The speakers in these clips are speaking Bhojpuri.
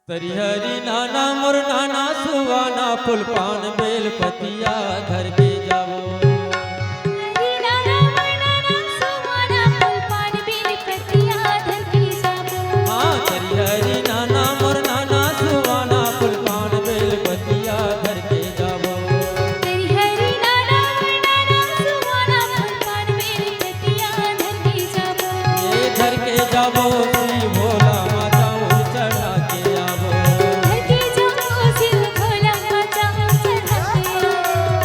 तरिहरी नाना मोर नाना सुवाना फूल पान बेल पतिया घर के जावो। हाँ तरिहरी नाना मोर नाना सुवाना फूल पान बेल पतिया घर के जावो। ये घर के जावो श्री भोला माता उर चढ़ा के आवो।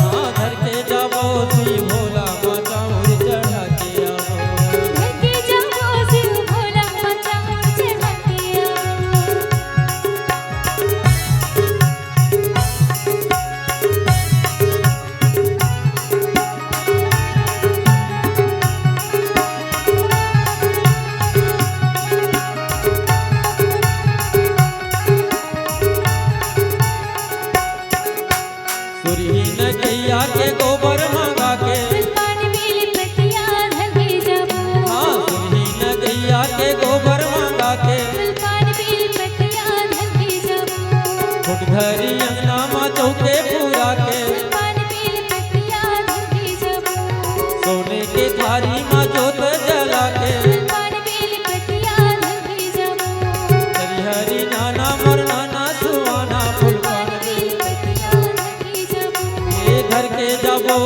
हाँ घर के जावो श्री भोला माता उर चढ़ा के आवो। सुरहीन गैया के गोबर मंगा के। हाँ सुरहीन गैया के गोबर मंगा के। फुटघरी अंगना माँ चौके पूरा के। सोने के थारी माँ जोत जला के। तरिहरी नाना मोर नाना सुवाना फूल पान बेल। ये घर के जाबो।